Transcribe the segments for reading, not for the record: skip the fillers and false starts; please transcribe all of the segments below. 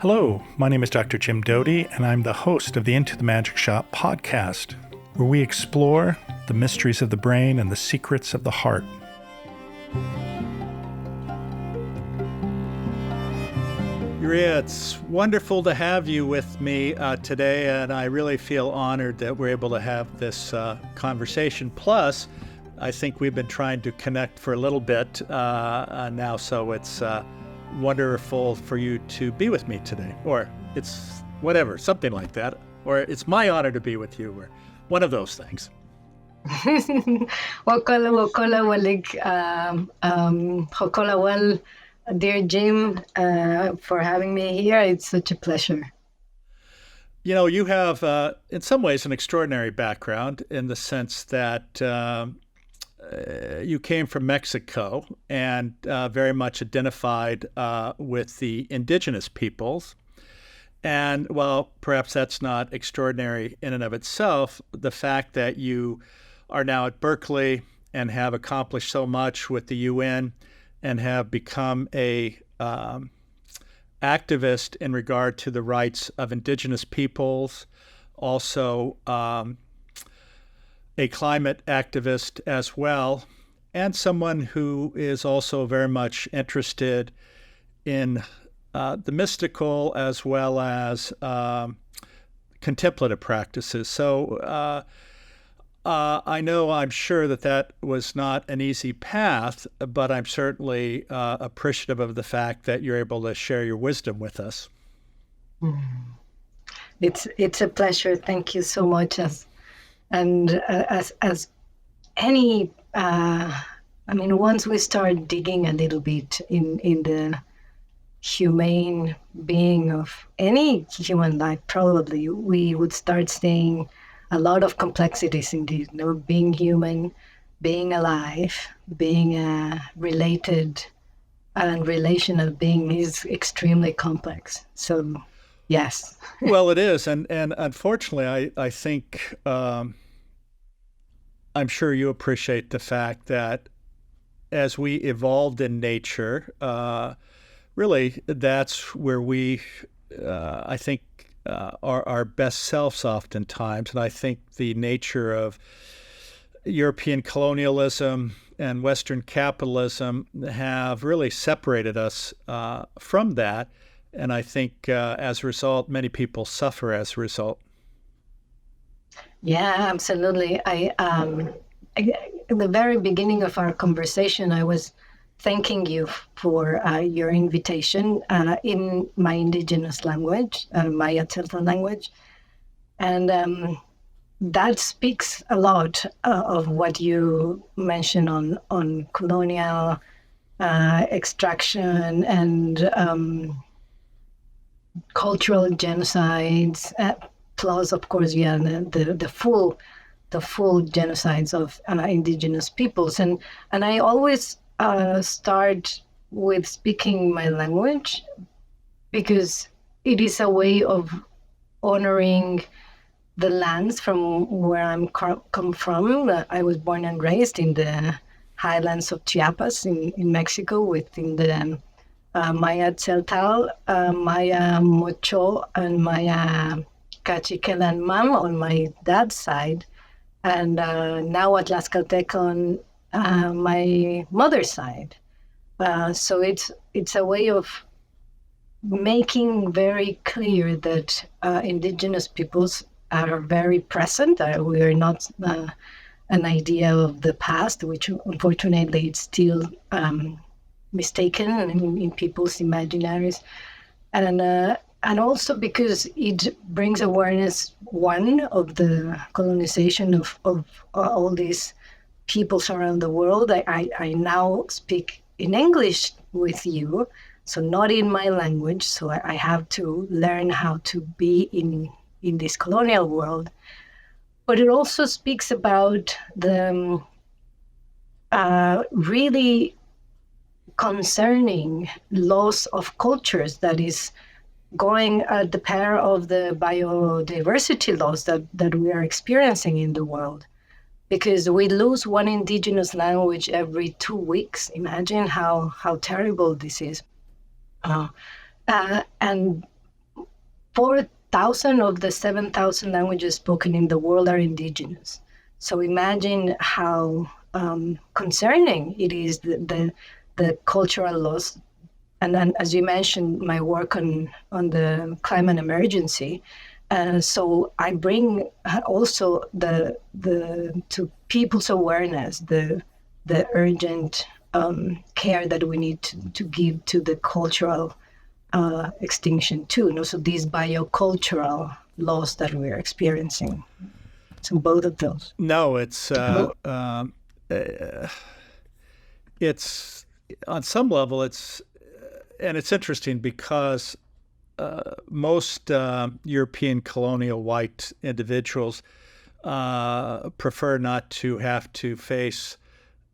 Hello, my name is Dr. Jim Doty, and I'm the host of the Into the Magic Shop podcast, where we explore the mysteries of the brain and the secrets of the heart. Yuria, it's wonderful to have you with me today, and I really feel honored that we're able to have this conversation. Plus, I think we've been trying to connect for a little bit now, so it's wonderful for you to be with me today. Or it's whatever, something like that. Or it's my honor to be with you, or one of those things. Dear Jim, for having me here. It's such a pleasure. You know, you have, in some ways, an extraordinary background in the sense that you came from Mexico and very much identified with the indigenous peoples. And while perhaps that's not extraordinary in and of itself, the fact that you are now at Berkeley and have accomplished so much with the UN and have become a activist in regard to the rights of indigenous peoples, also a climate activist as well, and someone who is also very much interested in the mystical as well as contemplative practices. So I'm sure that was not an easy path, but I'm certainly appreciative of the fact that you're able to share your wisdom with us. It's a pleasure. Thank you so much. As any, once we start digging a little bit in the humane being of any human life, probably we would start seeing a lot of complexities indeed. You know, being human, being alive, being a related and relational being is extremely complex. So, yes. Well, it is, and unfortunately, I think I'm sure you appreciate the fact that as we evolved in nature, really that's where we, I think, are our best selves oftentimes. And I think the nature of European colonialism and Western capitalism have really separated us from that. And I think as a result, many people suffer as a result. Yeah, absolutely. In the very beginning of our conversation, I was thanking you for your invitation in my indigenous language, Maya Celta language. And that speaks a lot of what you mentioned on colonial extraction and cultural genocides. Plus, of course, the full genocides of indigenous peoples. And I always start with speaking my language because it is a way of honoring the lands from where I'm come from. I was born and raised in the highlands of Chiapas in Mexico, within the Maya Tzeltal, Maya Mocho, and Maya Cachiquel Mam on my dad's side, and now at Tlaxcaltec on my mother's side. So it's a way of making very clear that indigenous peoples are very present. We are not an idea of the past, which unfortunately it's still mistaken in people's imaginaries. And also because it brings awareness, one, of the colonization of all these peoples around the world. I now speak in English with you, so not in my language. So I have to learn how to be in this colonial world. But it also speaks about the really concerning loss of cultures that is going at the pair of the biodiversity loss that we are experiencing in the world. Because we lose one indigenous language every 2 weeks. Imagine how terrible this is. And 4,000 of the 7,000 languages spoken in the world are indigenous. So imagine how concerning it is, the cultural loss. And then, as you mentioned, my work on the climate emergency. So I bring also the to people's awareness the urgent care that we need to give to the cultural extinction too. So these biocultural loss that we're experiencing. So both of those. No, Well, it's on some level and it's interesting because most European colonial white individuals prefer not to have to face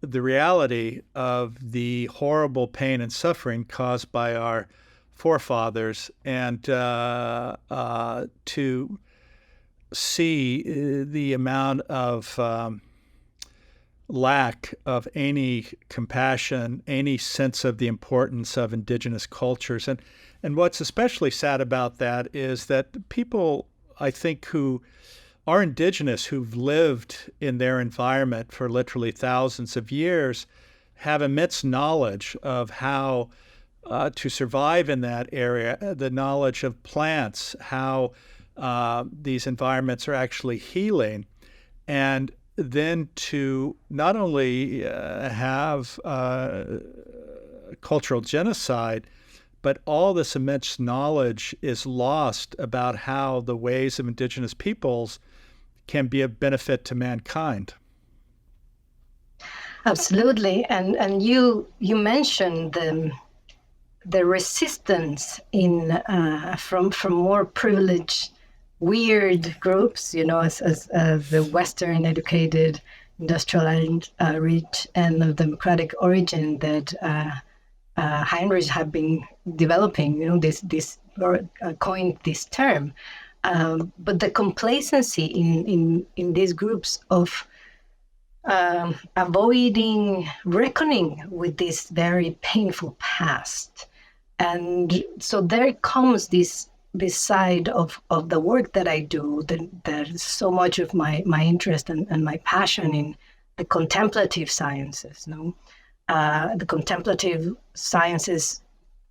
the reality of the horrible pain and suffering caused by our forefathers, and to see the amount of lack of any compassion, any sense of the importance of indigenous cultures. And what's especially sad about that is that people, I think, who are indigenous, who've lived in their environment for literally thousands of years, have immense knowledge of how to survive in that area, the knowledge of plants, how these environments are actually healing, and then to not only have cultural genocide, but all this immense knowledge is lost about how the ways of indigenous peoples can be of benefit to mankind. absolutely, and you mentioned the resistance in from more privileged, weird groups, as the Western educated, industrialized, rich, and of democratic origin that Heinrich have been developing. This or coined this term, but the complacency in these groups of avoiding reckoning with this very painful past. And so there comes this side of the work that I do, that is so much of my interest and my passion in the contemplative sciences. The contemplative sciences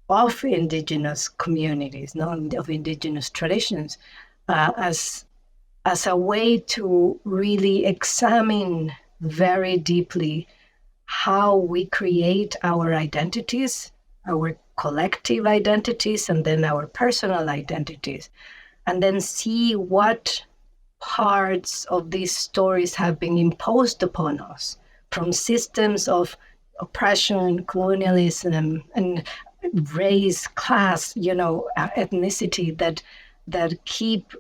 of indigenous communities, of indigenous traditions, as a way to really examine very deeply how we create our identities, our collective identities, and then our personal identities, and then see what parts of these stories have been imposed upon us from systems of oppression, colonialism, and race, class, ethnicity that keep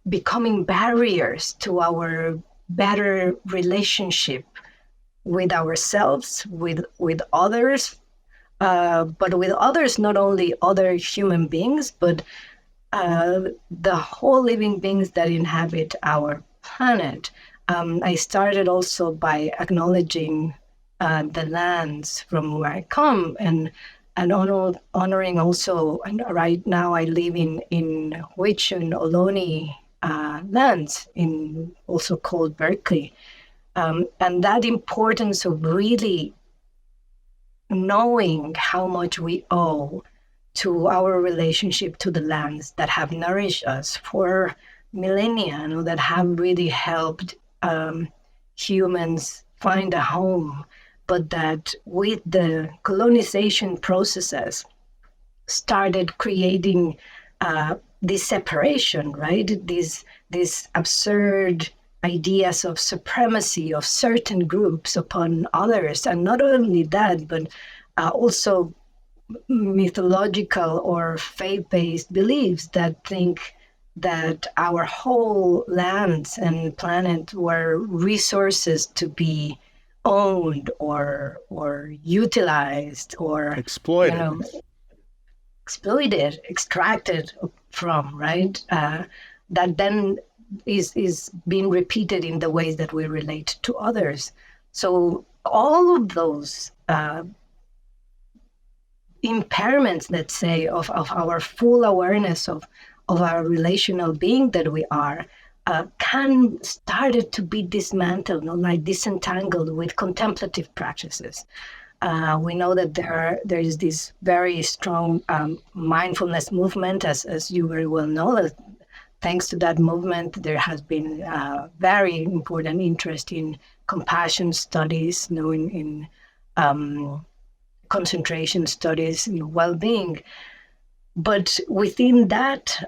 becoming barriers to our better relationship with ourselves, with others, but with others, not only other human beings, but the whole living beings that inhabit our planet. I started also by acknowledging the lands from where I come, and honoring also. And right now, I live in Huichin Ohlone lands, in also called Berkeley, and that importance of really knowing how much we owe to our relationship to the lands that have nourished us for millennia, that have really helped humans find a home, but that with the colonization processes started creating this separation, right? These absurd ideas of supremacy of certain groups upon others, and not only that, but also mythological or faith-based beliefs that think that our whole lands and planet were resources to be owned or utilized or Exploited. Exploited, extracted from, right? That then is being repeated in the ways that we relate to others. So all of those impairments, let's say, of our full awareness of our relational being that we are, can started to be dismantled, like disentangled with contemplative practices. We know that there is this very strong mindfulness movement, as you very well know. That thanks to that movement, there has been very important interest in compassion studies, in concentration studies, well-being. But within that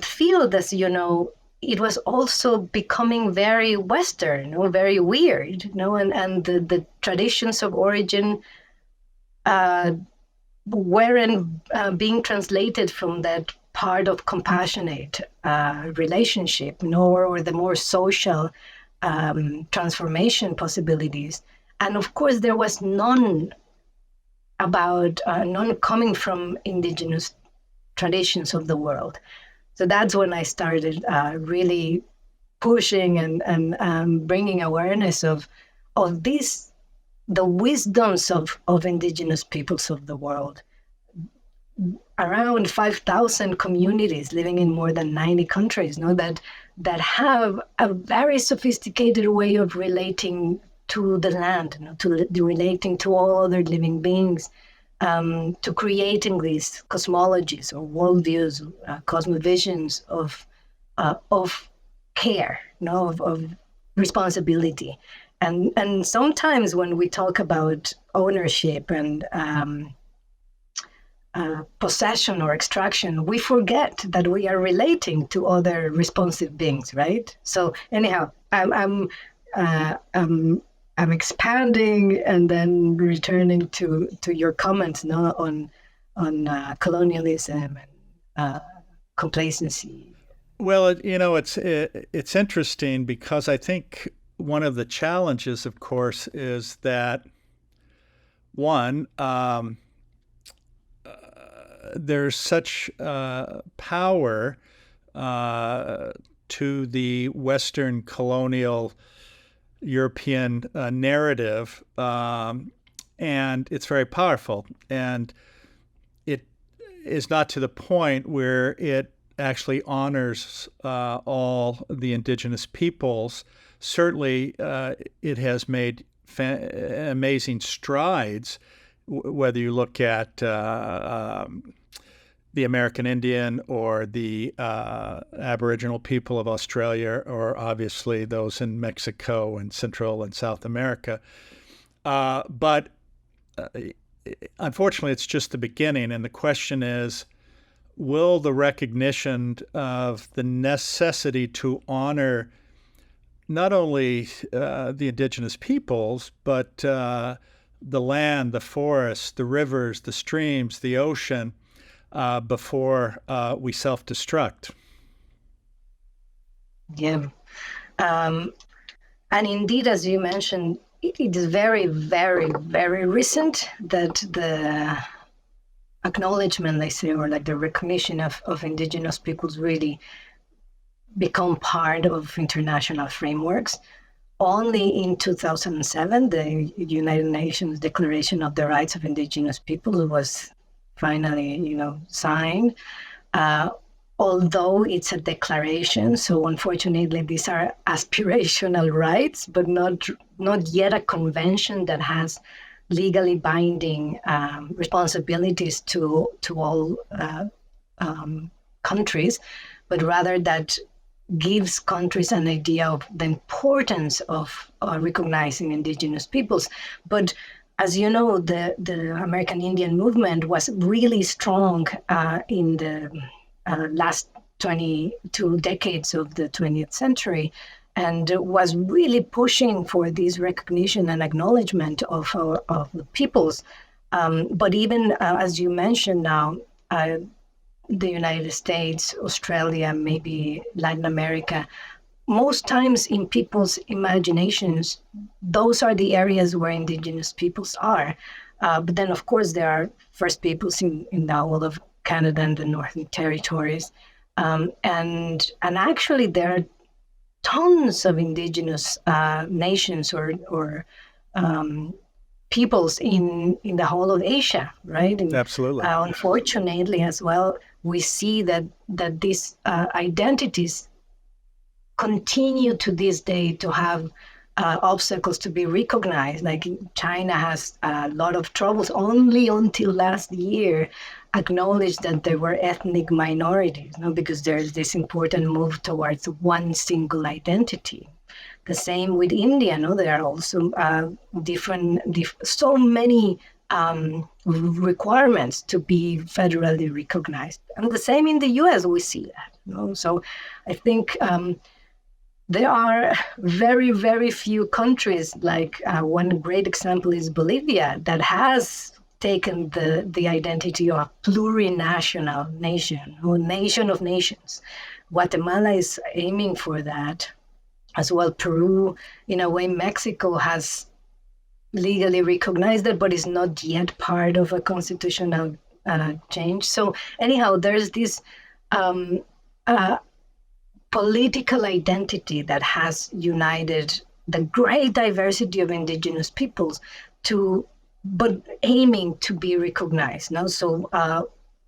field, as you know, it was also becoming very Western, very weird, and the traditions of origin weren't being translated from that part of compassionate relationship, or the more social transformation possibilities. And of course, there was none coming from indigenous traditions of the world. So that's when I started really pushing and bringing awareness of these, the wisdoms of indigenous peoples of the world. Around 5,000 communities living in more than 90 countries, that have a very sophisticated way of relating to the land, relating to all other living beings, to creating these cosmologies or worldviews, cosmovisions of care, of responsibility. And sometimes when we talk about ownership and possession or extraction, we forget that we are relating to other responsive beings, right? So anyhow, I'm expanding and then returning to your comments on colonialism and complacency. Well, it's interesting because I think one of the challenges, of course, is that one, there's such power to the Western colonial European narrative, and it's very powerful. And it is not to the point where it actually honors all the indigenous peoples. Certainly, it has made amazing strides, whether you look at the American Indian or the Aboriginal people of Australia, or obviously those in Mexico and Central and South America. But unfortunately, it's just the beginning. And the question is, will the recognition of the necessity to honor not only the indigenous peoples, but the land, the forests, the rivers, the streams, the ocean, before we self-destruct? Yeah. And indeed, as you mentioned, it is very, very, very recent that the acknowledgement, I say, or like the recognition of indigenous peoples really become part of international frameworks. Only in 2007, the United Nations Declaration of the Rights of Indigenous Peoples was finally, signed. Although it's a declaration, so unfortunately these are aspirational rights, but not yet a convention that has legally binding responsibilities to all countries, but rather that gives countries an idea of the importance of recognizing indigenous peoples. But as you know, the American Indian movement was really strong in the last 22 decades of the 20th century, and was really pushing for this recognition and acknowledgement of the peoples. But even as you mentioned now, the United States, Australia, maybe Latin America, most times in people's imaginations, those are the areas where indigenous peoples are. But then, of course, there are First Peoples in the whole of Canada and the Northern Territories. And actually, there are tons of indigenous nations or peoples in the whole of Asia, right? And Absolutely. unfortunately, as well, we see that these identities continue to this day to have obstacles to be recognized. Like China has a lot of troubles only until last year acknowledged that there were ethnic minorities, because there's this important move towards one single identity. The same with India. There are also so many requirements to be federally recognized, and the same in the U.S. We see that. So I think there are very, very few countries, like one great example is Bolivia, that has taken the identity of a plurinational nation, or nation of nations. Guatemala is aiming for that as well. Peru, in a way, Mexico has legally recognized it, but is not yet part of a constitutional change. So anyhow, there's this uh, political identity that has united the great diversity of indigenous peoples but aiming to be recognized. So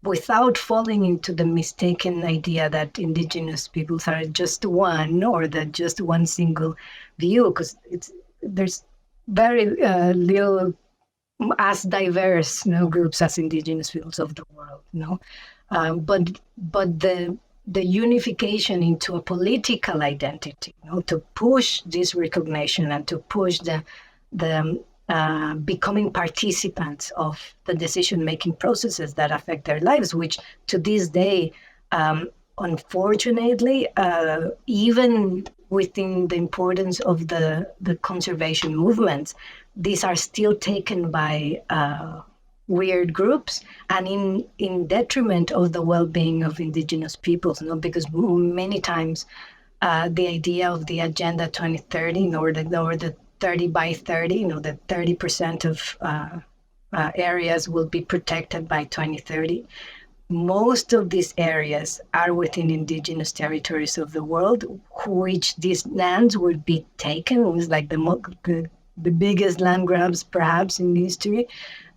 without falling into the mistaken idea that indigenous peoples are just one, or that just one single view, because there's very little as diverse groups as indigenous peoples of the world. But the unification into a political identity, to push this recognition and to push the becoming participants of the decision-making processes that affect their lives, which to this day, unfortunately, even within the importance of the conservation movements, these are still taken by weird groups, and in detriment of the well-being of indigenous peoples, because many times the idea of the Agenda 2030, or the 30 by 30, that 30% of areas will be protected by 2030. Most of these areas are within indigenous territories of the world, which these lands would be taken. It was like the biggest land grabs perhaps in history.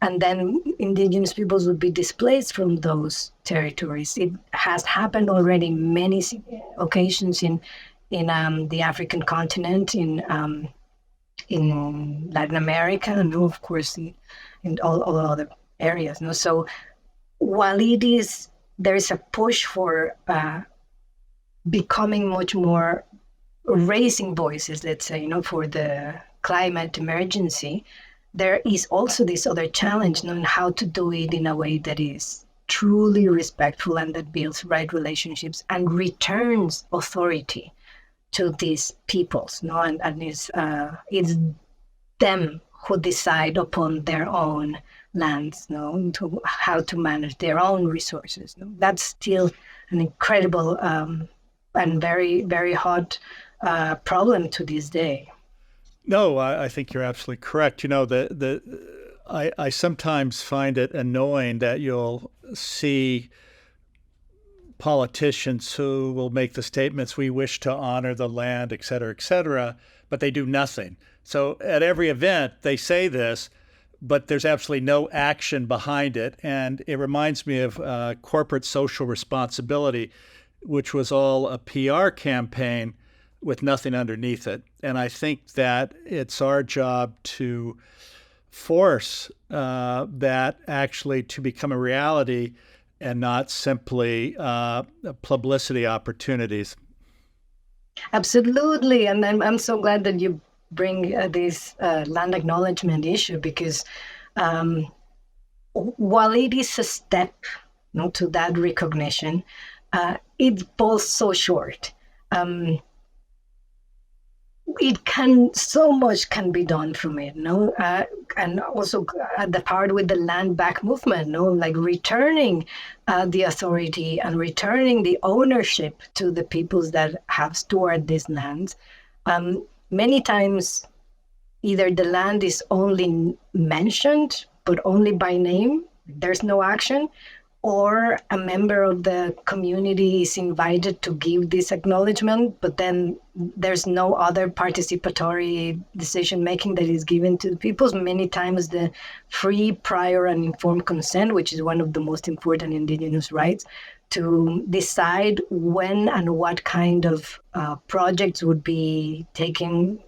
And then indigenous peoples would be displaced from those territories. It has happened already many occasions in the African continent, in Latin America, and of course in all other areas. So while there is a push for becoming much more raising voices, let's say, for the climate emergency, there is also this other challenge on how to do it in a way that is truly respectful and that builds right relationships and returns authority to these peoples. And it's them who decide upon their own lands, to how to manage their own resources. That's still an incredible and very, very hot problem to this day. No, I think you're absolutely correct. I sometimes find it annoying that you'll see politicians who will make the statements, we wish to honor the land, et cetera, but they do nothing. So at every event, they say this, but there's absolutely no action behind it. And it reminds me of corporate social responsibility, which was all a PR campaign with nothing underneath it. And I think that it's our job to force that actually to become a reality and not simply publicity opportunities. Absolutely. And I'm so glad that you bring this land acknowledgement issue, because while it is a step to that recognition, it falls so short. So much can be done from it, and also the part with the land back movement, like returning the authority and returning the ownership to the peoples that have stored these lands. Many times, either the land is only mentioned, but only by name, there's no action, or a member of the community is invited to give this acknowledgement, but then there's no other participatory decision making that is given to the people. Many times the free, prior, and informed consent, which is one of the most important indigenous rights, to decide when and what kind of projects would be taking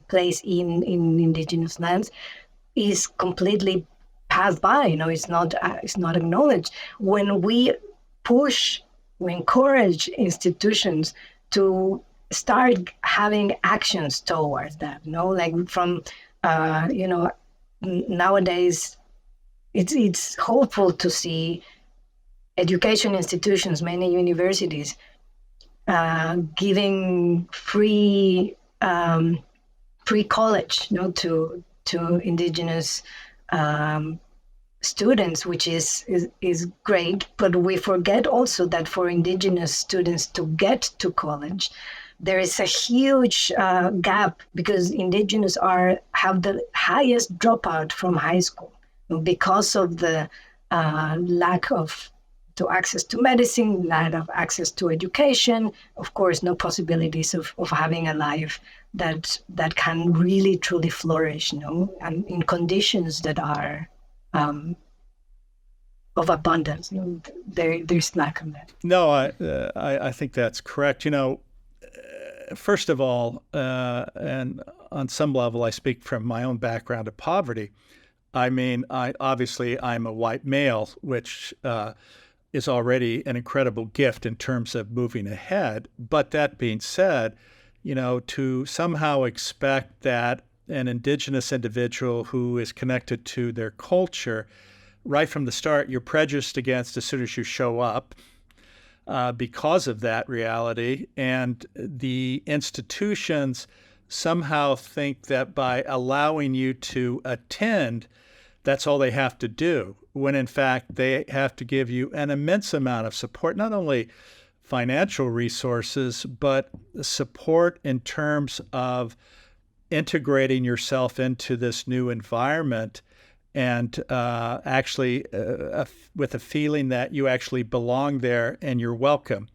place in indigenous lands, is completely passed by. It's not acknowledged. When we encourage institutions to start having actions towards that, like from nowadays, it's hopeful to see education institutions, many universities, giving free college, to indigenous students, which is great. But we forget also that for indigenous students to get to college, there is a huge gap, because indigenous have the highest dropout from high school because of the lack of access to medicine, lack of access to education, of course, no possibilities of having a life that can really truly flourish, and in conditions that are of abundance. There's lack of that. No, I think that's correct. First of all, and on some level, I speak from my own background of poverty. I mean, I'm a white male, which is already an incredible gift in terms of moving ahead. But that being said, to somehow expect that an indigenous individual who is connected to their culture, right from the start, you're prejudiced against as soon as you show up because of that reality. And the institutions somehow think that by allowing you to attend, that's all they have to do, when in fact they have to give you an immense amount of support, not only financial resources, but support in terms of integrating yourself into this new environment, and actually with a feeling that you actually belong there and you're welcome.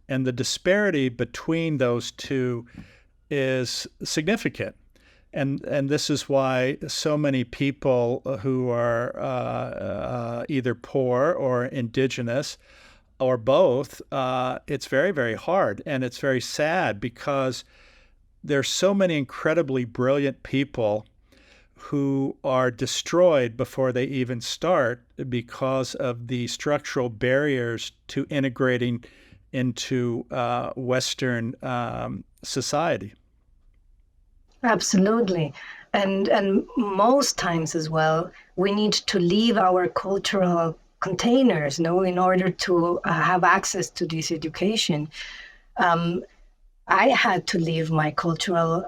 And the disparity between those two is significant. And this is why so many people who are either poor or indigenous or both, it's very, very hard. And it's very sad, because there's so many incredibly brilliant people who are destroyed before they even start because of the structural barriers to integrating into Western society. Absolutely. And most times as well, we need to leave our cultural containers, in order to have access to this education. I had to leave my cultural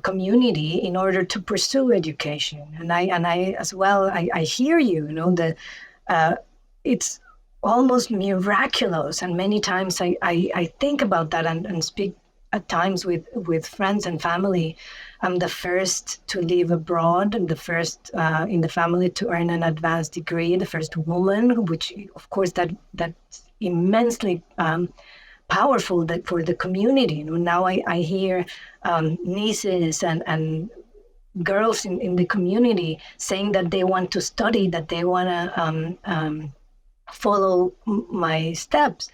community in order to pursue education. And I as well, I hear you, that it's almost miraculous. And many times I think about that and speak at times with friends and family. I'm the first to live abroad, and the first in the family to earn an advanced degree, the first woman, which of course that's immensely powerful for the community. Now I hear nieces and girls in the community saying that they want to study, that they want to follow my steps.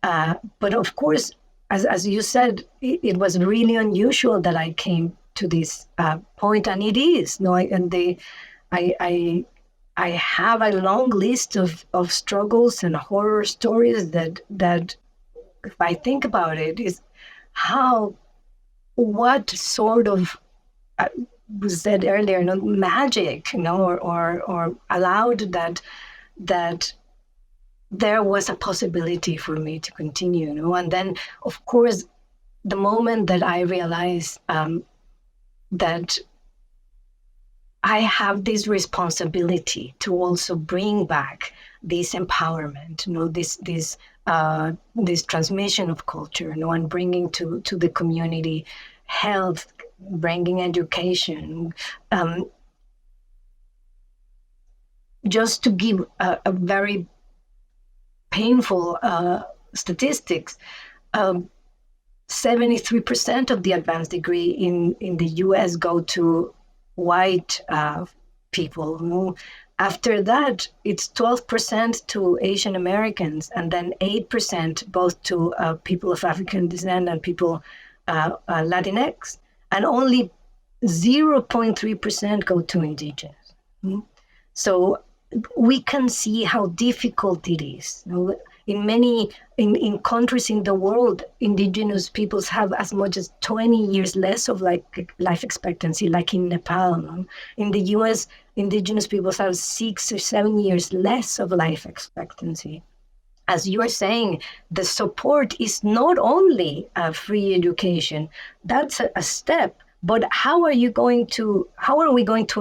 But of course, as you said, it was really unusual that I came to this point, and it is. I have a long list of struggles and horror stories that, if I think about it, is what sort of was said earlier, magic, or allowed that there was a possibility for me to continue, and then, of course, the moment that I realized that I have this responsibility to also bring back this empowerment, this transmission of culture, and bringing to the community health, bringing education. Just to give a very painful statistics. 73% of the advanced degree in the US go to white people. After that, it's 12% to Asian Americans, and then 8% both to people of African descent and people Latinx, and only 0.3% go to indigenous. So we can see how difficult it is. In many in countries in the world, indigenous peoples have as much as 20 years less of life expectancy, like in Nepal. In the US, indigenous peoples have 6 or 7 years less of life expectancy. As you are saying, the support is not only free education. That's a step. But how are we going to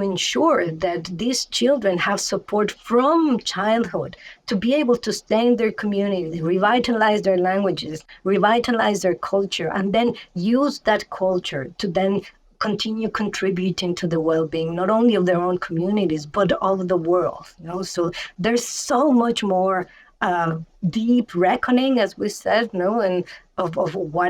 ensure that these children have support from childhood to be able to stay in their communities, revitalize their languages, revitalize their culture, and then use that culture to then continue contributing to the well-being, not only of their own communities, but of the world? So there's so much more deep reckoning, as we said, and of why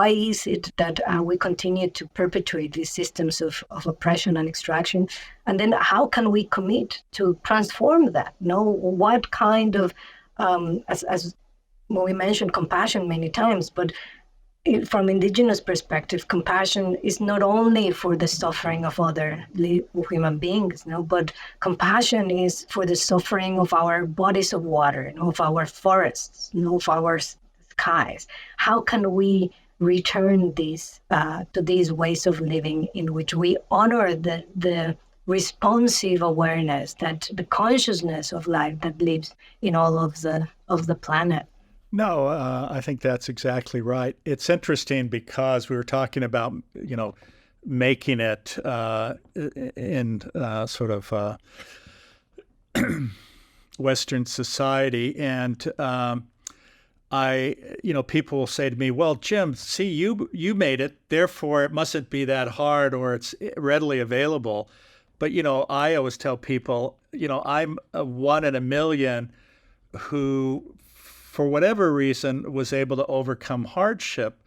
is it that we continue to perpetuate these systems of oppression and extraction, and then how can we commit to transform that? What kind of, as we mentioned, compassion many times, but from indigenous perspective, compassion is not only for the suffering of other human beings, but compassion is for the suffering of our bodies of water, of our forests, of our skies. How can we return these to these ways of living in which we honor the responsive awareness, that the consciousness of life that lives in all of the planet? No, I think that's exactly right. It's interesting because we were talking about, making it in sort of Western society. And people will say to me, well, Jim, see, you made it, therefore it mustn't be that hard or it's readily available. But, I always tell people, I'm a one in a million who, for whatever reason, was able to overcome hardship.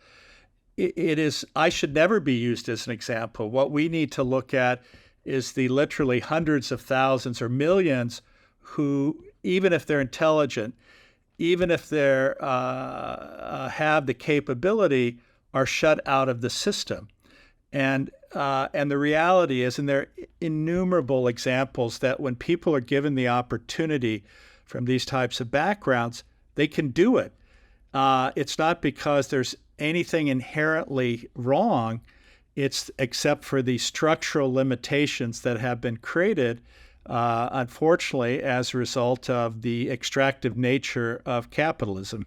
I should never be used as an example. What we need to look at is the literally hundreds of thousands or millions who, even if they're intelligent, even if they have the capability, are shut out of the system. And the reality is, and there are innumerable examples, that when people are given the opportunity from these types of backgrounds, they can do it. It's not because there's anything inherently wrong. It's except for the structural limitations that have been created, unfortunately, as a result of the extractive nature of capitalism.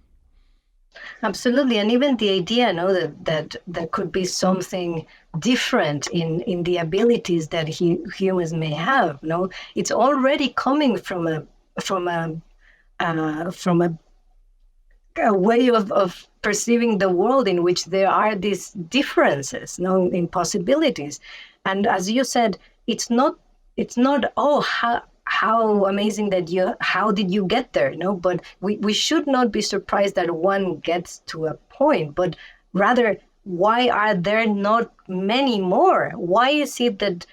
Absolutely, and even the idea, that there could be something different in the abilities that humans may have. It's already coming from a way of perceiving the world in which there are these differences, in possibilities. And as you said, it's not how amazing how did you get there? But we should not be surprised that one gets to a point, but rather, why are there not many more? Why is it that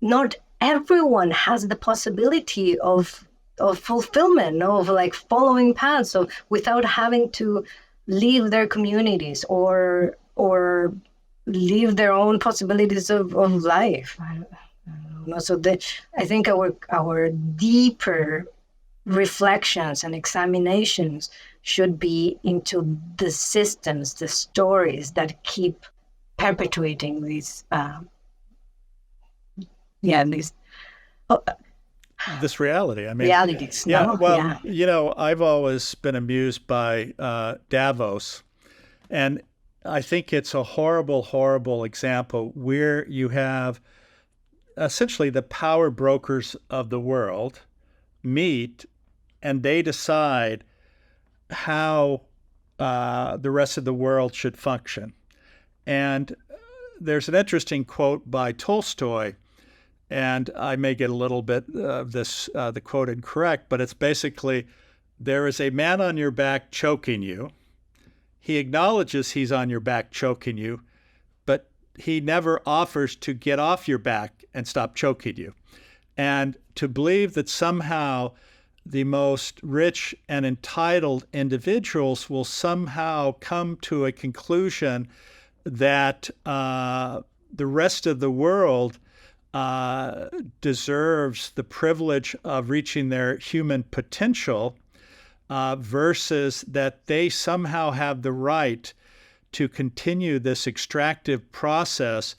not everyone has the possibility of fulfillment, of following paths, so without having to leave their communities or leave their own possibilities of life? So I think our deeper reflections and examinations should be into the systems, the stories that keep perpetuating these this reality. Realities. I've always been amused by Davos, and I think it's a horrible, horrible example where you have essentially the power brokers of the world meet and they decide how the rest of the world should function. And there's an interesting quote by Tolstoy, and I may get a little bit of the quote incorrect, but it's basically there is a man on your back choking you. He acknowledges he's on your back choking you, but he never offers to get off your back and stop choking you. And to believe that somehow the most rich and entitled individuals will somehow come to a conclusion that the rest of the world deserves the privilege of reaching their human potential, versus that they somehow have the right to continue this extractive process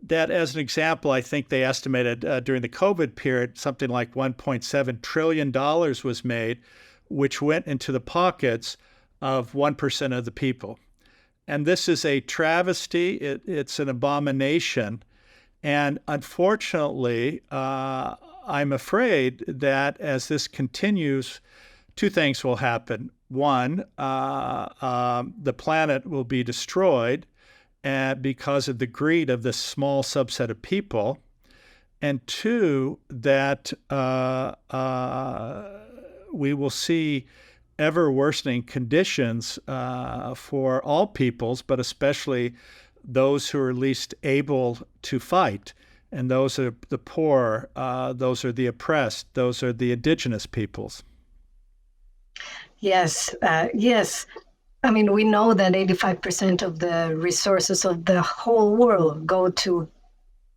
that, as an example, I think they estimated during the COVID period, something like $1.7 trillion was made, which went into the pockets of 1% of the people. And this is a travesty. It's an abomination. And unfortunately, I'm afraid that as this continues, two things will happen. One, the planet will be destroyed because of the greed of this small subset of people. And two, that we will see ever worsening conditions for all peoples, but especially those who are least able to fight. And those are the poor, those are the oppressed, those are the indigenous peoples. Yes, yes. I mean, we know that 85% of the resources of the whole world go to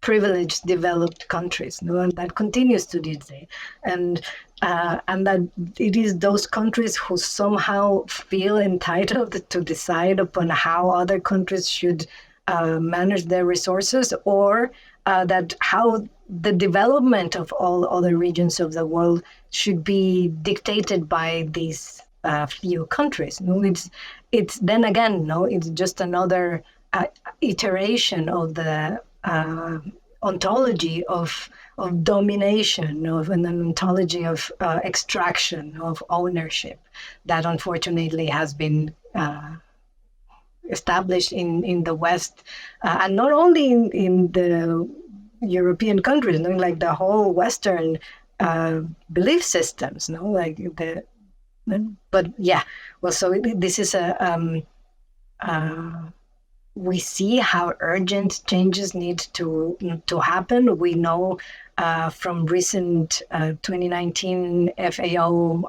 privileged developed countries, and that continues to this day. And that it is those countries who somehow feel entitled to decide upon how other countries should manage their resources, or that how the development of all other regions of the world should be dictated by these few countries. It's then again, it's just another iteration of the ontology of domination, of an ontology of extraction, of ownership, that unfortunately has been established in the West, and not only in the European countries, like the whole Western belief systems, but yeah, well, so this is we see how urgent changes need to happen. We know from recent 2019 FAO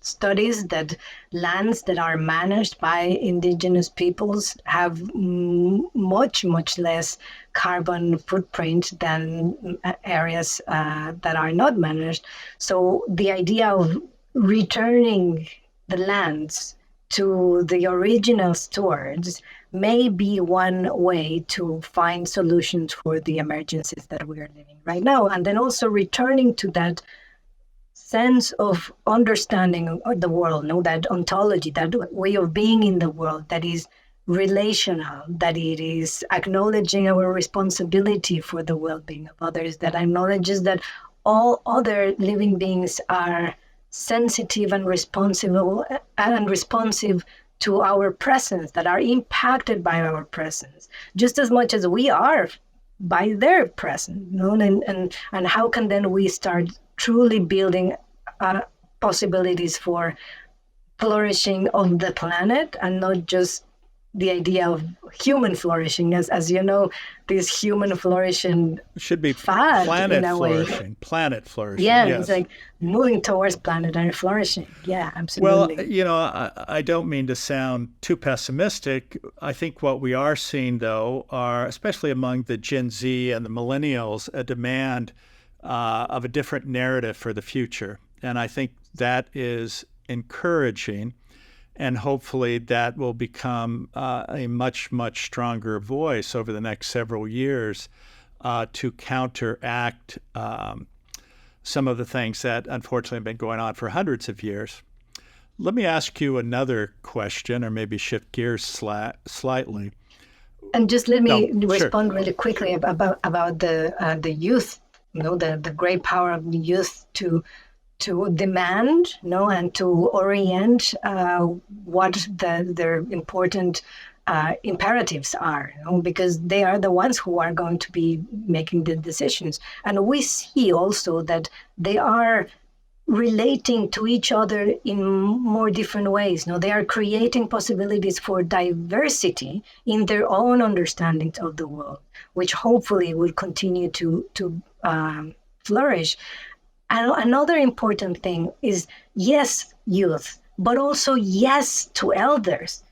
studies that lands that are managed by indigenous peoples have much less carbon footprint than areas that are not managed. So the idea of returning the lands to the original stewards may be one way to find solutions for the emergencies that we are living right now. And then also returning to that sense of understanding of the world, that ontology, that way of being in the world that is relational, that it is acknowledging our responsibility for the well-being of others, that acknowledges that all other living beings are sensitive and responsive to our presence, that are impacted by our presence, just as much as we are by their presence. And how can then we start truly building possibilities for flourishing on the planet, and not just the idea of human flourishing, as you know, this human flourishing should be fad planet in a flourishing. way. Planet flourishing. Yeah, yes. It's like moving towards planetary flourishing. Yeah, absolutely. Well, I don't mean to sound too pessimistic. I think what we are seeing, though, are, especially among the Gen Z and the millennials, a demand of a different narrative for the future. And I think that is encouraging. And hopefully that will become a much stronger voice over the next several years to counteract some of the things that unfortunately have been going on for hundreds of years. Let me ask you another question, or maybe shift gears slightly. And just let me respond Sure. really quickly about the youth, the great power of the youth to demand, and to orient what their important imperatives are, because they are the ones who are going to be making the decisions. And we see also that they are relating to each other in more different ways. No, they are creating possibilities for diversity in their own understandings of the world, which hopefully will continue to flourish. And another important thing is, yes, youth, but also yes to elders.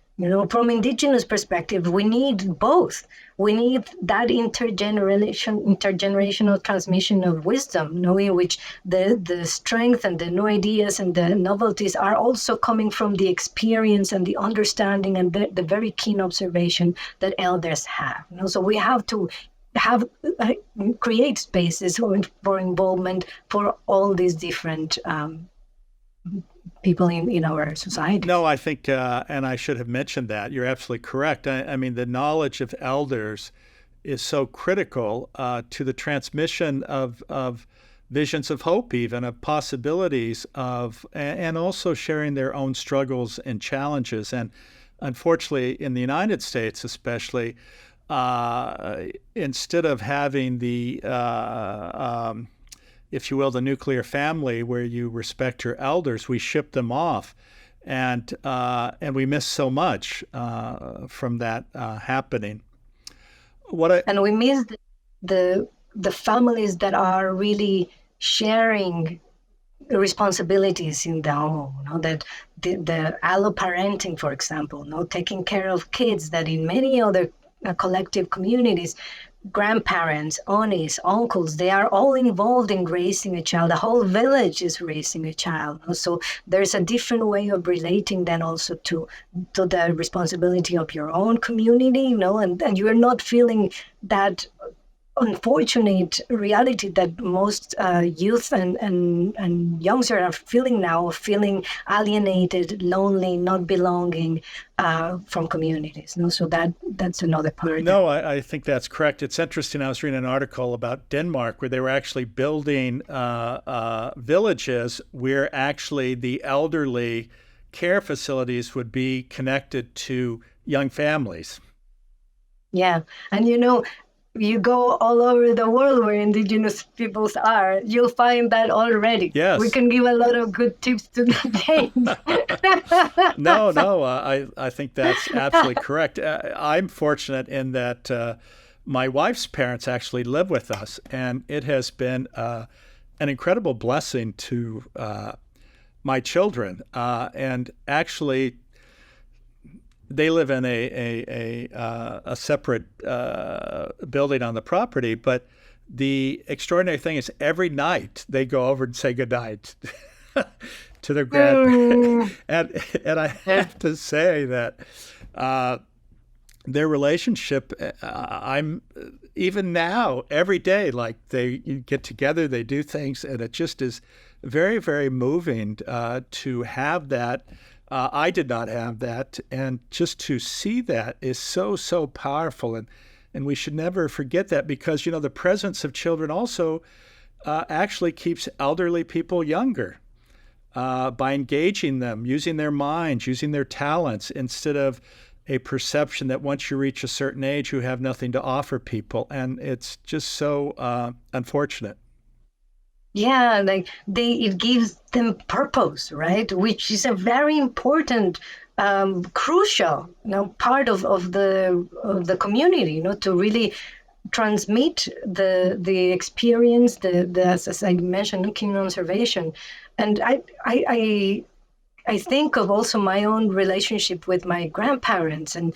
From indigenous perspective, we need both. We need that intergenerational transmission of wisdom, in which the strength and the new ideas and the novelties are also coming from the experience and the understanding and the very keen observation that elders have. So we have to create spaces for involvement for all these different people in our society. No, I think, and I should have mentioned that. You're absolutely correct. I mean, the knowledge of elders is so critical to the transmission of visions of hope, even of possibilities and also sharing their own struggles and challenges. And unfortunately, in the United States, especially, instead of having the if you will, the nuclear family where you respect your elders, we ship them off, and we miss so much from that happening. And we miss the families that are really sharing responsibilities in the home. That the alloparenting, for example, taking care of kids that in many other collective communities, grandparents, aunties, uncles, they are all involved in raising a child. The whole village is raising a child. So there's a different way of relating then also to the responsibility of your own community, and you're not feeling that unfortunate reality that most youth and youngsters are feeling now, feeling alienated, lonely, not belonging from communities. So that's another part. No, I think that's correct. It's interesting. I was reading an article about Denmark where they were actually building villages where actually the elderly care facilities would be connected to young families. Yeah, and you go all over the world where indigenous peoples are, you'll find that already. Yes. We can give a lot of good tips to the No, I think that's absolutely correct. I'm fortunate in that my wife's parents actually live with us, and it has been an incredible blessing to my children. And actually, they live in a separate building on the property, but the extraordinary thing is every night they go over and say goodnight to their grandparents. And I have to say that their relationship, I'm even now, every day, like they get together, they do things, and it just is very, very moving to have that. I did not have that, and just to see that is so, so powerful, and we should never forget that, because the presence of children also actually keeps elderly people younger by engaging them, using their minds, using their talents, instead of a perception that once you reach a certain age you have nothing to offer people, and it's just so unfortunate. Yeah, like it gives them purpose, right? Which is a very important, crucial, part of the community, to really transmit the experience, as I mentioned, keen observation, and I think of also my own relationship with my grandparents, and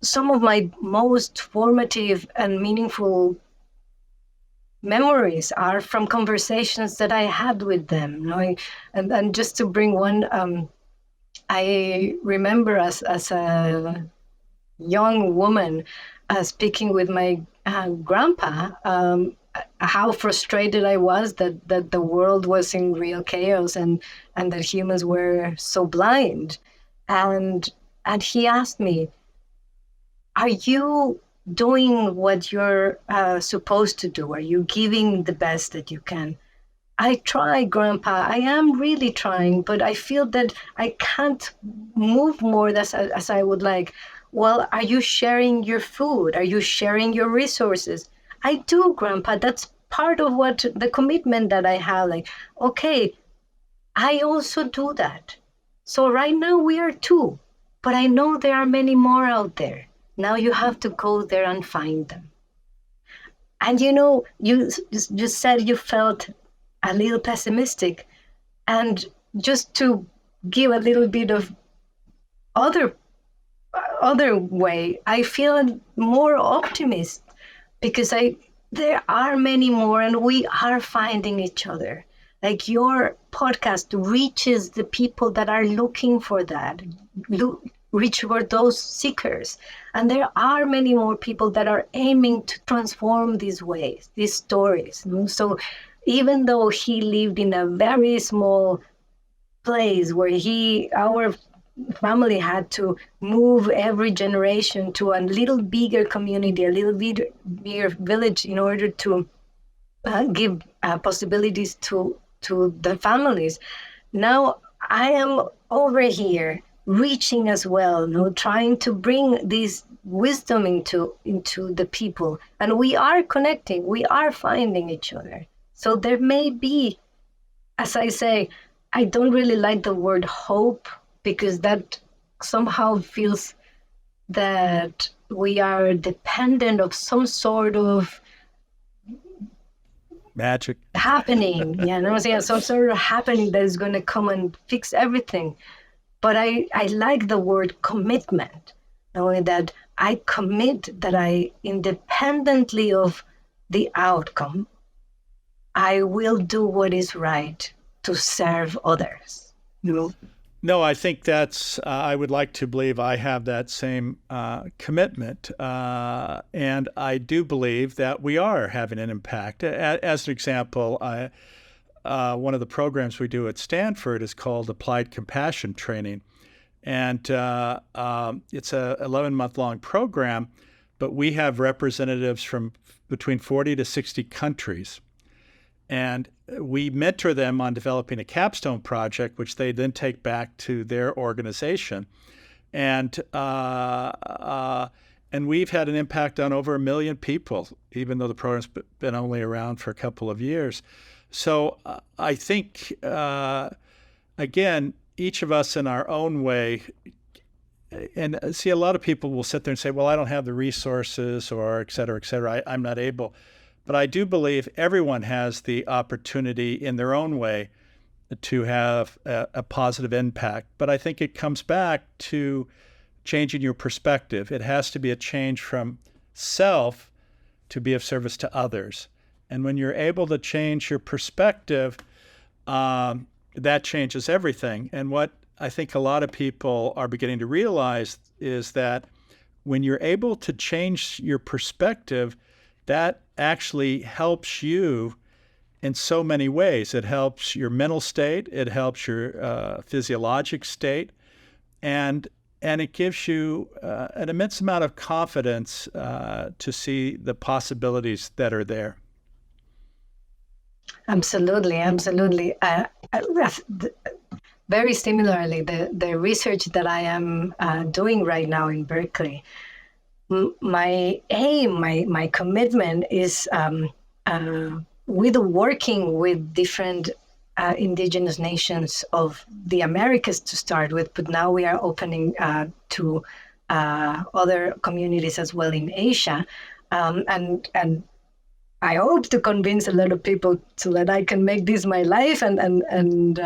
some of my most formative and meaningful memories are from conversations that I had with them. And just to bring one, I remember as a young woman speaking with my grandpa, how frustrated I was that the world was in real chaos and that humans were so blind. And he asked me, "Are you doing what you're supposed to do? Are you giving the best that you can?" "I try, Grandpa. I am really trying, but I feel that I can't move more as I would like." "Well, are you sharing your food? Are you sharing your resources?" "I do, Grandpa. That's part of what the commitment that I have, like, okay, I also do that. So right now we are two, but I know there are many more out there. Now you have to go there and find them. And you just said you felt a little pessimistic. And just to give a little bit of other way, I feel more optimist because there are many more and we are finding each other. Like your podcast reaches the people that are looking for that, reach for those seekers. And there are many more people that are aiming to transform these ways, these stories. So even though he lived in a very small place where our family had to move every generation to a little bigger community, a little bigger village in order to give possibilities to the families. Now I am over here reaching as well, trying to bring this wisdom into the people, and we are connecting, we are finding each other. So there may be, as I say, I don't really like the word hope because that somehow feels that we are dependent of some sort of magic happening. Some sort of happening that is going to come and fix everything. But I like the word commitment, knowing that I commit that I, independently of the outcome, I will do what is right to serve others. No, I think that's, I would like to believe I have that same commitment. And I do believe that we are having an impact. As an example, one of the programs we do at Stanford is called Applied Compassion Training. And it's a 11-month-long program, but we have representatives from between 40 to 60 countries. And we mentor them on developing a capstone project, which they then take back to their organization. And we've had an impact on over 1 million people, even though the program's been only around for a couple of years. So I think, again, each of us in our own way, and see, a lot of people will sit there and say, well, I don't have the resources, or et cetera, I'm not able. But I do believe everyone has the opportunity in their own way to have a positive impact. But I think it comes back to changing your perspective. It has to be a change from self to be of service to others. And when you're able to change your perspective, that changes everything. And what I think a lot of people are beginning to realize is that when you're able to change your perspective, that actually helps you in so many ways. It helps your mental state, it helps your physiologic state, and it gives you an immense amount of confidence to see the possibilities that are there. Absolutely. Very similarly, the research that I am doing right now in Berkeley, my aim, my commitment is with working with different indigenous nations of the Americas to start with, but now we are opening to other communities as well in Asia, and I hope to convince a lot of people so that I can make this my life and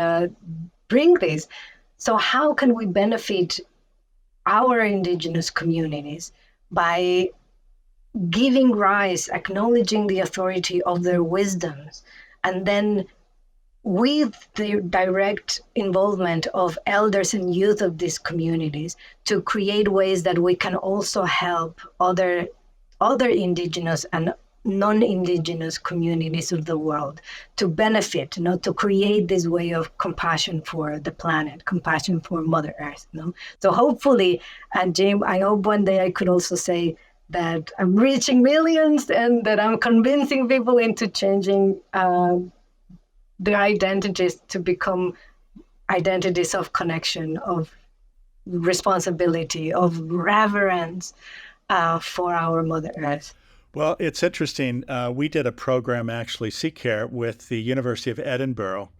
bring this. So how can we benefit our indigenous communities by giving rise, acknowledging the authority of their wisdoms, and then with the direct involvement of elders and youth of these communities to create ways that we can also help other indigenous and non-indigenous communities of the world to benefit, to create this way of compassion for the planet, compassion for Mother Earth. So hopefully, and Jim, I hope one day I could also say that I'm reaching millions and that I'm convincing people into changing their identities to become identities of connection, of responsibility, of reverence for our Mother Earth. Well, it's interesting. We did a program, actually, CCARE, with the University of Edinburgh,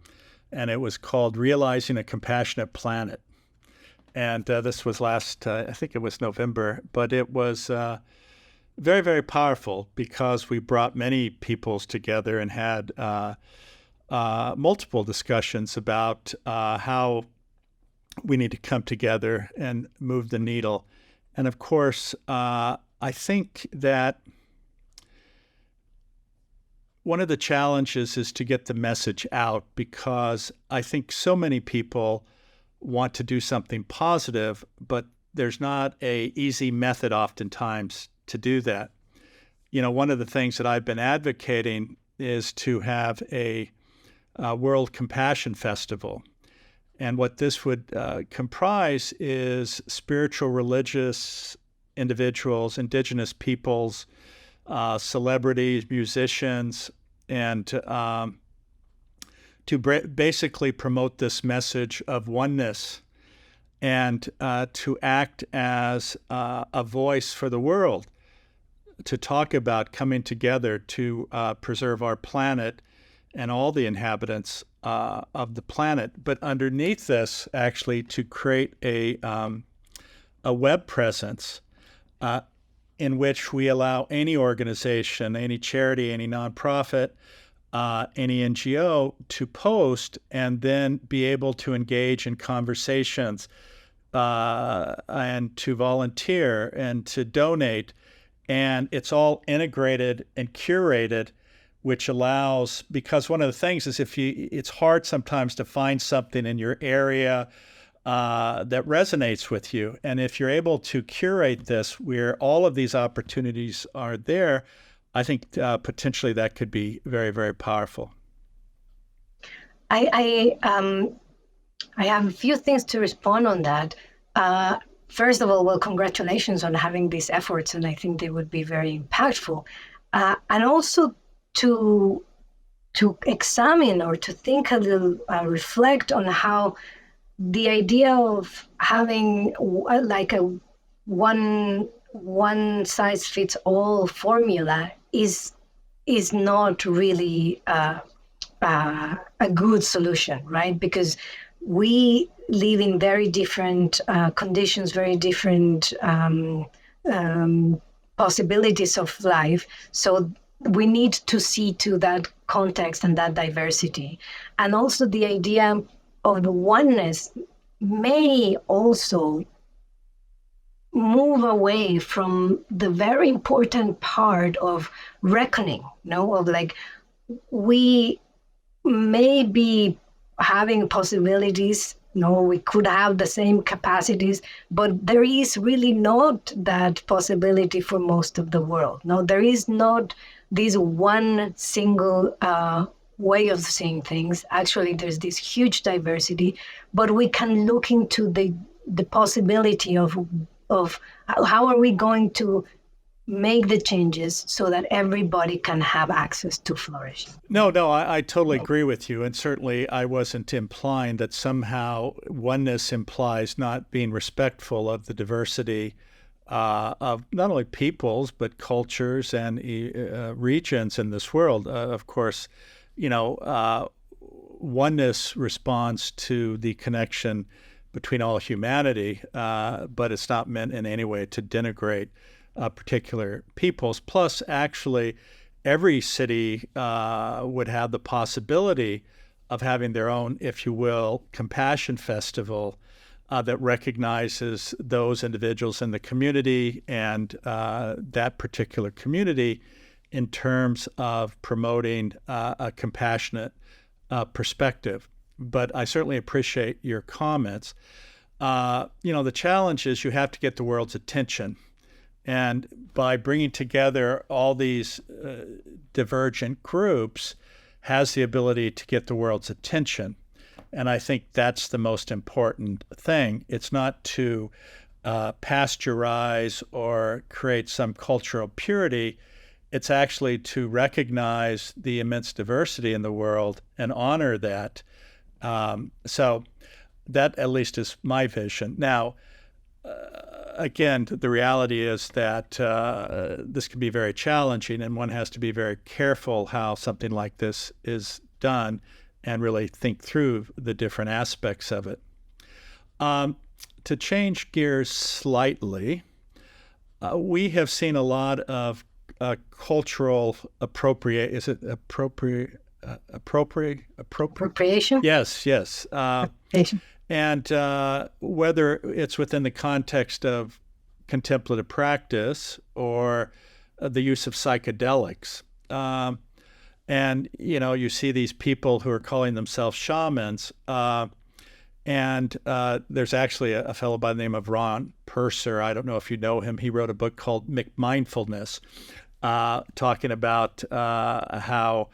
and it was called Realizing a Compassionate Planet. And this was last, I think it was November, but it was very, very powerful because we brought many peoples together and had multiple discussions about how we need to come together and move the needle. And of course, I think that one of the challenges is to get the message out, because I think so many people want to do something positive, but there's not a easy method oftentimes to do that. One of the things that I've been advocating is to have a World Compassion Festival. And what this would comprise is spiritual, religious individuals, indigenous peoples, celebrities, musicians, and to basically promote this message of oneness and to act as a voice for the world, to talk about coming together to preserve our planet and all the inhabitants of the planet. But underneath this, actually, to create a web presence in which we allow any organization, any charity, any nonprofit, any NGO to post and then be able to engage in conversations and to volunteer and to donate. And it's all integrated and curated, which allows, because one of the things is it's hard sometimes to find something in your area that resonates with you. And if you're able to curate this where all of these opportunities are there, I think potentially that could be very, very powerful. I have a few things to respond on that. First of all, well, congratulations on having these efforts, and I think they would be very impactful. And also to examine or to think a little, reflect on how the idea of having like a one size fits all formula is not really a good solution, right? Because we live in very different conditions, very different possibilities of life. So we need to see to that context and that diversity. And also the idea of the oneness may also move away from the very important part of reckoning, of like, we may be having possibilities, we could have the same capacities, but there is really not that possibility for most of the world. No, there is not this one single way of seeing things. Actually, there's this huge diversity, but we can look into the possibility of how are we going to make the changes so that everybody can have access to flourishing. No, I totally agree with you. And certainly I wasn't implying that somehow oneness implies not being respectful of the diversity of not only peoples, but cultures and regions in this world. Of course, oneness responds to the connection between all humanity, but it's not meant in any way to denigrate particular peoples. Plus, actually, every city would have the possibility of having their own, if you will, compassion festival that recognizes those individuals in the community and that particular community in terms of promoting a compassionate perspective. But I certainly appreciate your comments. The challenge is you have to get the world's attention. And by bringing together all these divergent groups has the ability to get the world's attention. And I think that's the most important thing. It's not to pasteurize or create some cultural purity. It's actually to recognize the immense diversity in the world and honor that. So that at least is my vision. Now, again, the reality is that this can be very challenging, and one has to be very careful how something like this is done and really think through the different aspects of it. To change gears slightly, we have seen a lot of cultural appropriate. Is it Appropriation? Yes. Appropriation. And whether it's within the context of contemplative practice or the use of psychedelics. And, you see these people who are calling themselves shamans. And there's actually a fellow by the name of Ron Purser. I don't know if you know him. He wrote a book called McMindfulness, talking about how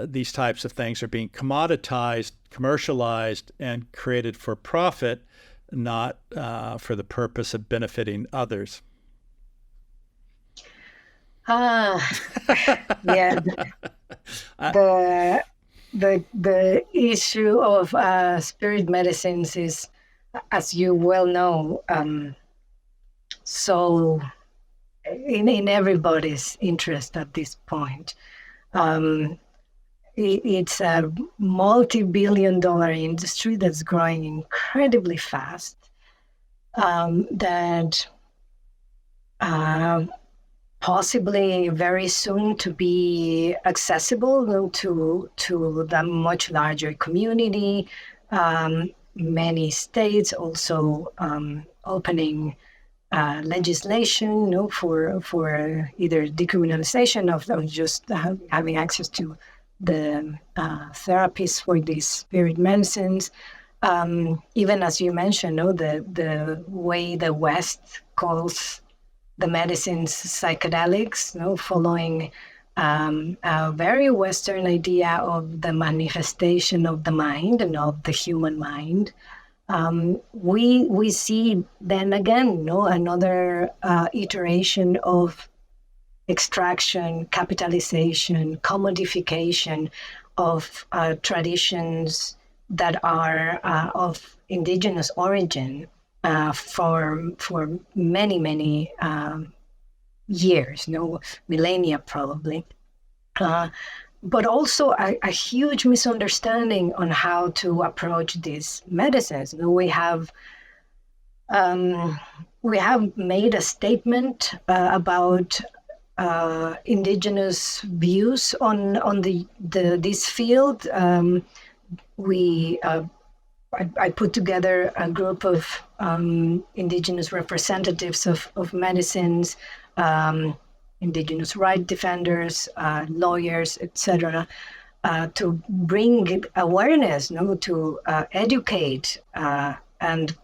these types of things are being commoditized, commercialized, and created for profit, not for the purpose of benefiting others. Yeah. The issue of spirit medicines is, as you well know, so in everybody's interest at this point. It's a multi-billion-dollar industry that's growing incredibly fast. That possibly very soon to be accessible to the much larger community. Many states also opening legislation, for either decriminalization of just having access to the therapies for these spirit medicines. Even as you mentioned, the way the West calls the medicines psychedelics, following a very Western idea of the manifestation of the mind and of the human mind. We see then again, another iteration of extraction, capitalization, commodification of traditions that are of indigenous origin for many years, millennia probably. But also a huge misunderstanding on how to approach these medicines. We have made a statement about indigenous views on this field. I put together a group of indigenous representatives of medicines, indigenous right defenders, lawyers, etc., to bring awareness, to educate and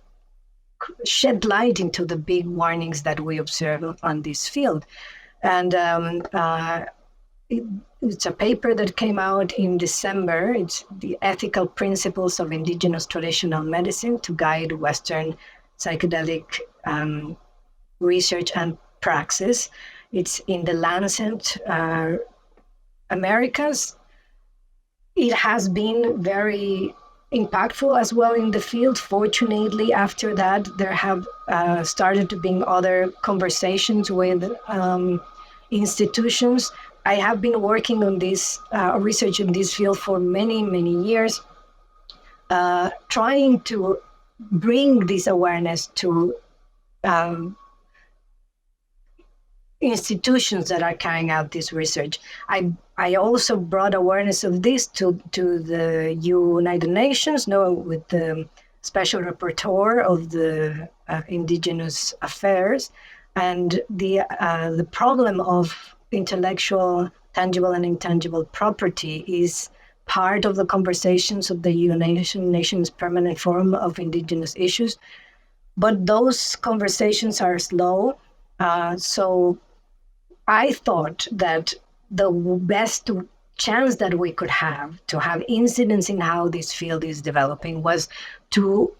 shed light into the big warnings that we observe on this field. And it's a paper that came out in December. It's the Ethical Principles of Indigenous Traditional Medicine to Guide Western Psychedelic Research and Praxis. It's in the Lancet Americas. It has been very impactful as well in the field. Fortunately, after that, there have started to be other conversations with institutions. I have been working on this research in this field for many years, trying to bring this awareness to institutions that are carrying out this research. I also brought awareness of this to the United Nations, with the Special Rapporteur of the Indigenous Affairs, and the problem of intellectual, tangible and intangible property is part of the conversations of the United Nations Permanent Forum of Indigenous Issues. But those conversations are slow. So I thought that the best chance that we could have to have incidence in how this field is developing was to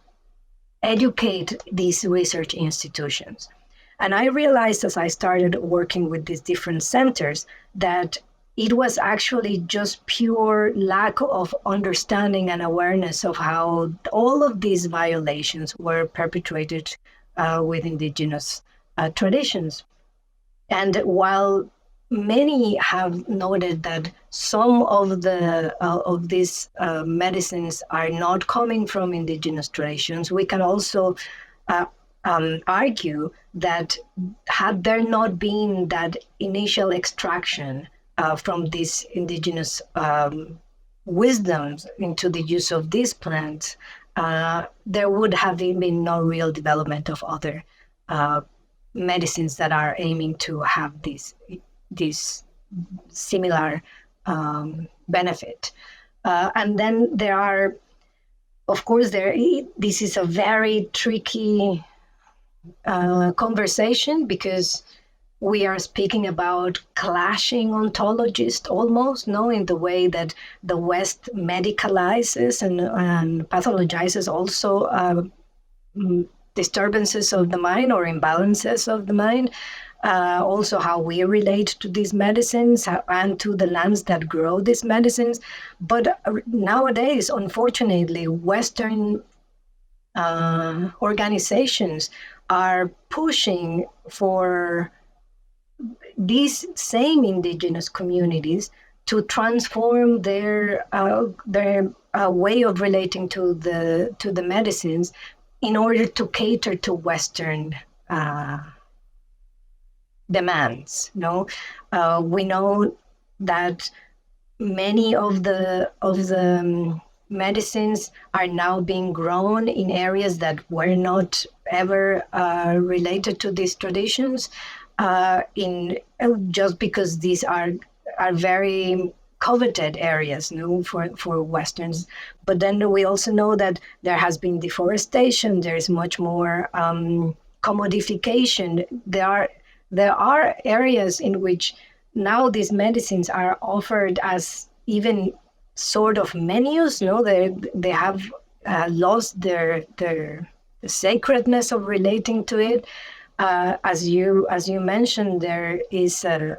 educate these research institutions. And I realized as I started working with these different centers that it was actually just pure lack of understanding and awareness of how all of these violations were perpetrated with indigenous traditions. And while many have noted that some of these medicines are not coming from indigenous traditions, we can also uh, argue that had there not been that initial extraction from these indigenous wisdoms into the use of these plants, there would have been no real development of other medicines that are aiming to have this similar benefit. And then there are, of course, this is a very tricky conversation because we are speaking about clashing ontologists almost, no, in the way that the West medicalizes and pathologizes also disturbances of the mind or imbalances of the mind. Also how we relate to these medicines and to the lands that grow these medicines. But nowadays, unfortunately, Western organizations are pushing for these same indigenous communities to transform their way of relating to the medicines in order to cater to Western demands. No, we know that many of the medicines are now being grown in areas that were not ever related to these traditions. In just because these are very coveted areas, no, for Westerns. But then we also know that there has been deforestation. There is much more commodification. There are areas in which now these medicines are offered as even sort of menus. No, they have lost their sacredness of relating to it. As you mentioned, there is a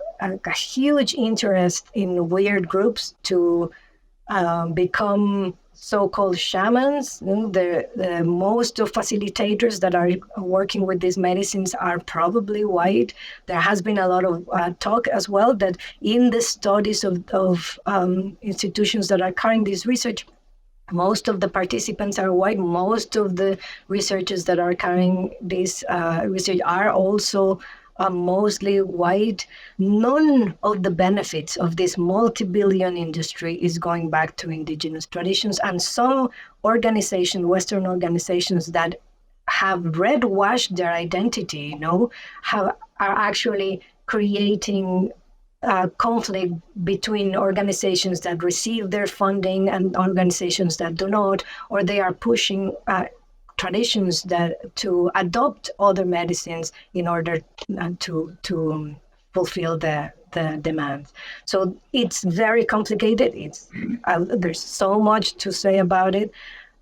huge interest in weird groups to become so-called shamans. The most of facilitators that are working with these medicines are probably white. There has been a lot of talk as well that in the studies of institutions that are carrying this research, most of the participants are white. Most of the researchers that are carrying this research are also mostly white. None of the benefits of this multi-billion industry is going back to indigenous traditions. And some organizations, Western organizations that have red-washed their identity, are actually creating conflict between organizations that receive their funding and organizations that do not, or they are pushing traditions that to adopt other medicines in order to fulfill the demands. So it's very complicated. There's so much to say about it,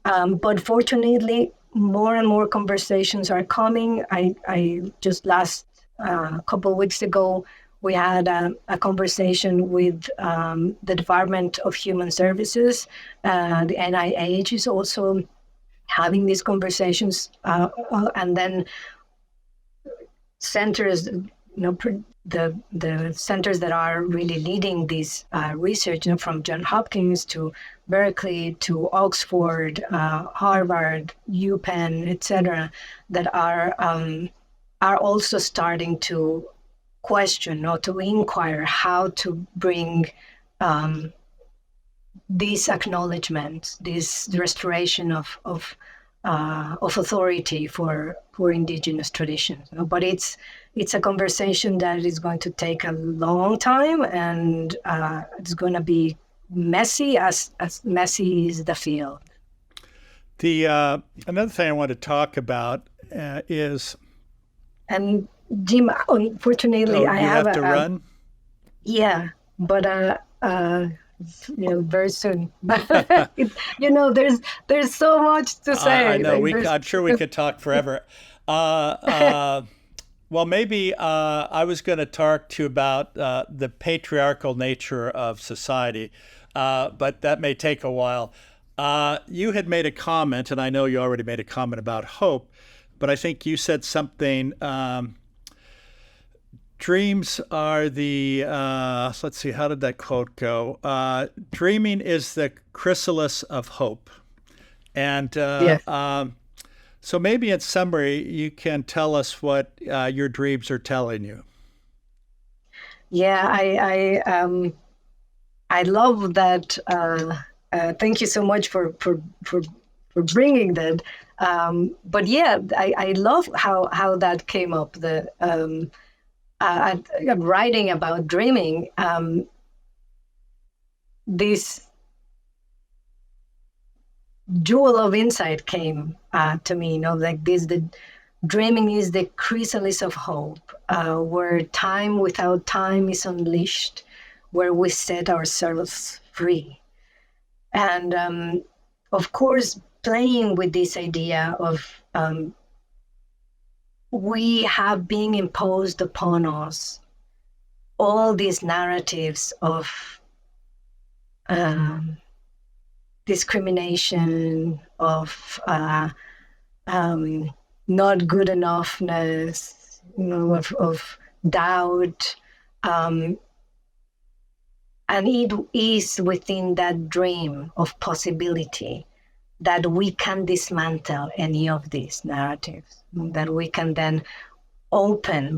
but fortunately, more and more conversations are coming. I just last couple of weeks ago, we had a conversation with the Department of Human Services. The NIH is also having these conversations, and then centers, the centers that are really leading this research, from Johns Hopkins to Berkeley to Oxford, Harvard, UPenn, etc., that are also starting to question or to inquire how to bring this acknowledgement, this restoration of authority for indigenous traditions. But it's a conversation that is going to take a long time, and it's going to be messy, as messy is the field. The another thing I want to talk about is. And Jim, unfortunately, I have to run. Yeah, but very soon. There's so much to say. I know. I'm sure we could talk forever. Well, maybe I was going to talk to you about the patriarchal nature of society, but that may take a while. You had made a comment, and I know you already made a comment about hope, but I think you said something. Dreams are the, let's see, how did that quote go? Dreaming is the chrysalis of hope. And Yes. so maybe in summary, you can tell us what your dreams are telling you. Yeah, I love that. Thank you so much for bringing that. But yeah, I love how that came up. The writing about dreaming, this jewel of insight came to me. Like this, the dreaming is the chrysalis of hope, where time without time is unleashed, where we set ourselves free. And of course, playing with this idea of we have been imposed upon us all these narratives of discrimination, of not good enoughness, of doubt. And it is within that dream of possibility that we can dismantle any of these narratives, that we can then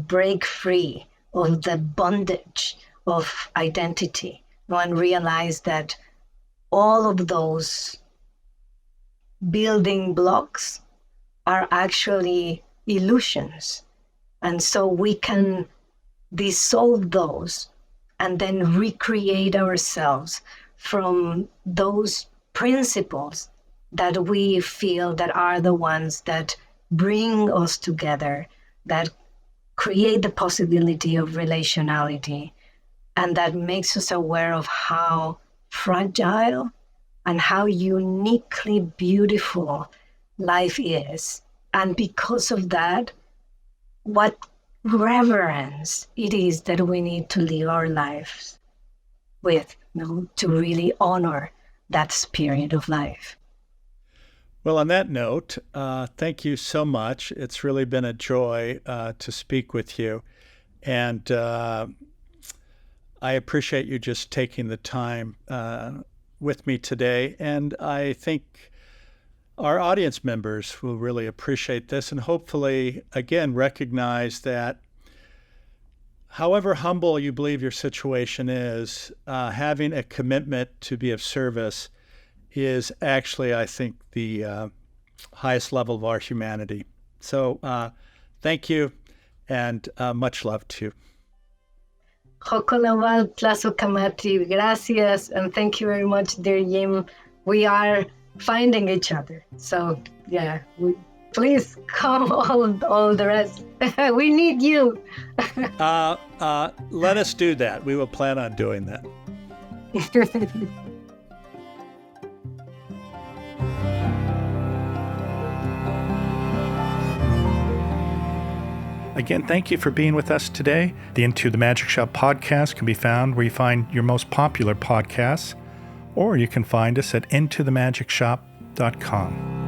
break free of the bondage of identity, and realize that all of those building blocks are actually illusions. And so we can dissolve those and then recreate ourselves from those principles that we feel that are the ones that bring us together, that create the possibility of relationality, and that makes us aware of how fragile and how uniquely beautiful life is. And because of that, what reverence it is that we need to live our lives with, to really honor that spirit of life. Well, on that note, thank you so much. It's really been a joy to speak with you. And I appreciate you just taking the time with me today. And I think our audience members will really appreciate this and hopefully, again, recognize that however humble you believe your situation is, having a commitment to be of service is actually, I think, the highest level of our humanity. So thank you and much love to you. Hokolawal Tlasokamati, gracias, and thank you very much, dear Jim. We are finding each other. So yeah, please come all the rest. We need you. Let us do that. We will plan on doing that. Again, thank you for being with us today. The Into the Magic Shop podcast can be found where you find your most popular podcasts, or you can find us at intothemagicshop.com.